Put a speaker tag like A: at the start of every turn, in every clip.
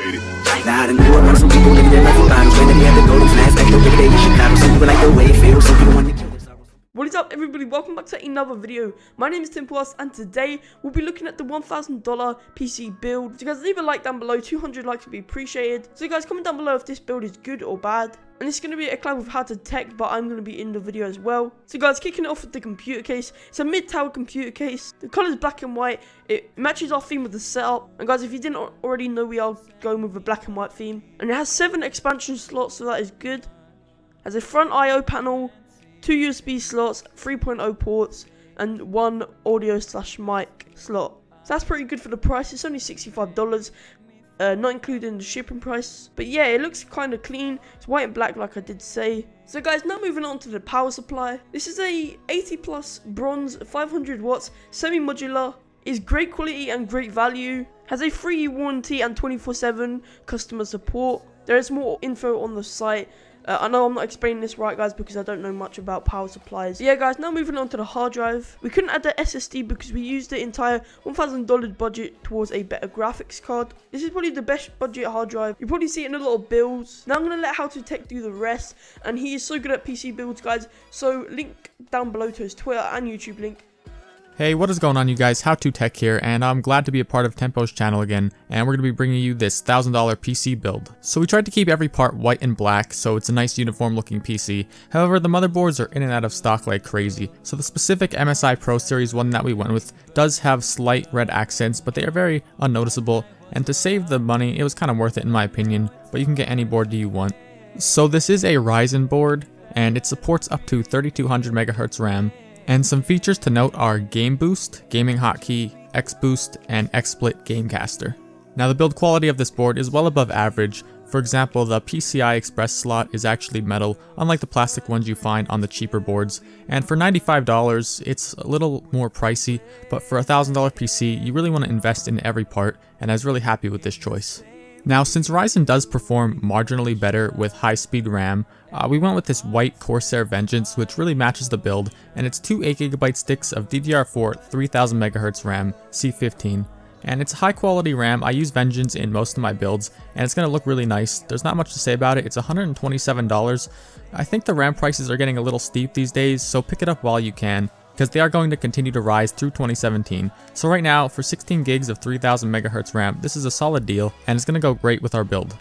A: Nah, I knew I some people living their life with bottles. When they had to go to flashback, don't think they in Chicago. Some people like the way it feels, some people want to kill us.
B: What is up, everybody? Welcome back to another video. My name is TempoArts, and today we'll be looking at the $1,000 PC build. So guys, leave a like down below. 200 likes would be appreciated. So guys, comment down below if this build is good or bad. And it's going to be a collab with How to Tech, but I'm going to be in the video as well. So guys, kicking it off with the computer case. It's a mid-tower computer case. The color is black and white. It matches our theme with the setup. And guys, if you didn't already know, we are going with a black and white theme. And it has 7 expansion slots, so that is good. Has a front I/O panel, 2 USB slots, 3.0 ports, and 1 audio/mic slot. So that's pretty good for the price. It's only $65. Not including the shipping price, but yeah, it looks kind of clean. It's white and black, like I did say. So guys, now moving on to the power supply. This is a 80 plus bronze, 500 watts, semi-modular. Is great quality and great value. Has a 3-year warranty and 24/7 customer support. There is more info on the site. I know I'm not explaining this right, guys, because I don't know much about power supplies. Yeah, guys, now moving on to the hard drive. We couldn't add the SSD because we used the entire $1,000 budget towards a better graphics card. This is probably the best budget hard drive. You probably see it in a lot of builds. Now I'm going to let How to Tech do the rest, and he is so good at PC builds, guys. So link down below to his Twitter and YouTube link.
C: Hey, what is going on, you guys? How to Tech here, and I'm glad to be a part of Tempo's channel again, and we're going to be bringing you this $1,000 PC build. So we tried to keep every part white and black, so it's a nice uniform looking PC. However, the motherboards are in and out of stock like crazy, so the specific MSI Pro Series one that we went with does have slight red accents, but they are very unnoticeable, and to save the money, it was kind of worth it in my opinion, but you can get any board you want. So this is a Ryzen board, and it supports up to 3200 MHz RAM. And some features to note are Game Boost, Gaming Hotkey, X Boost, and XSplit Gamecaster. Now the build quality of this board is well above average. For example, the PCI Express slot is actually metal, unlike the plastic ones you find on the cheaper boards. And for $95, it's a little more pricey, but for a $1,000 PC, you really want to invest in every part, and I was really happy with this choice. Now, since Ryzen does perform marginally better with high-speed RAM, we went with this white Corsair Vengeance, which really matches the build, and it's 2 8GB sticks of DDR4 3000 MHz RAM C15. And it's high-quality RAM. I use Vengeance in most of my builds, and it's going to look really nice. There's not much to say about it. It's $127. I think the RAM prices are getting a little steep these days, so pick it up while you can, because they are going to continue to rise through 2017. So right now, for 16 gigs of 3000 MHz RAM, this is a solid deal, and it's going to go great with our build.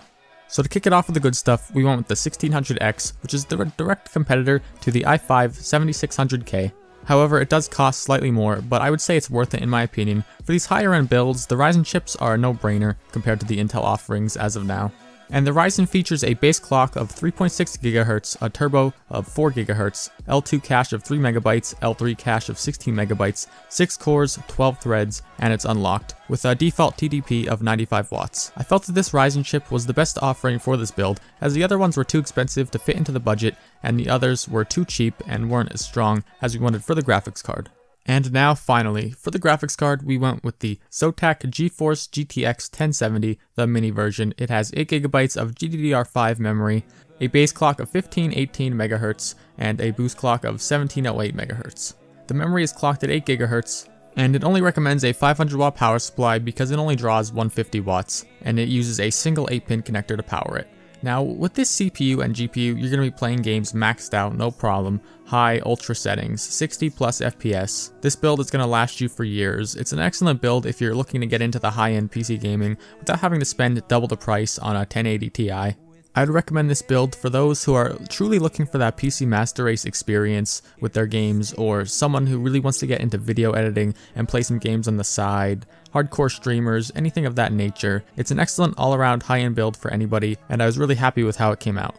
C: So to kick it off with the good stuff, we went with the 1600X, which is the direct competitor to the i5 7600K. However, it does cost slightly more, but I would say it's worth it in my opinion. For these higher end builds, the Ryzen chips are a no-brainer compared to the Intel offerings as of now. And the Ryzen features a base clock of 3.6 GHz, a turbo of 4 GHz, L2 cache of 3 MB, L3 cache of 16 MB, 6 cores, 12 threads, and it's unlocked, with a default TDP of 95 watts. I felt that this Ryzen chip was the best offering for this build, as the other ones were too expensive to fit into the budget, and the others were too cheap and weren't as strong as we wanted for the graphics card. And now, finally, for the graphics card, we went with the Zotac GeForce GTX 1070, the mini version. It has 8GB of GDDR5 memory, a base clock of 1518 MHz, and a boost clock of 1708 MHz. The memory is clocked at 8 GHz, and it only recommends a 500 watt power supply because it only draws 150 watts, and it uses a single 8-pin connector to power it. Now, with this CPU and GPU, you're going to be playing games maxed out, no problem, high, ultra settings, 60 plus FPS. This build is going to last you for years. It's an excellent build if you're looking to get into the high-end PC gaming without having to spend double the price on a 1080 Ti. I'd recommend this build for those who are truly looking for that PC Master Race experience with their games, or someone who really wants to get into video editing and play some games on the side, hardcore streamers, anything of that nature. It's an excellent all-around high-end build for anybody, and I was really happy with how it came out.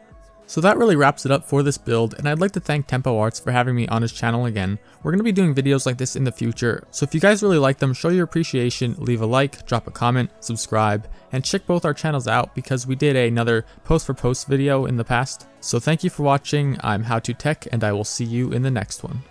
C: So that really wraps it up for this build, and I'd like to thank TempoArts for having me on his channel again. We're going to be doing videos like this in the future, so if you guys really like them, show your appreciation, leave a like, drop a comment, subscribe, and check both our channels out because we did another post for post video in the past. So thank you for watching. I'm How to Tech, and I will see you in the next one.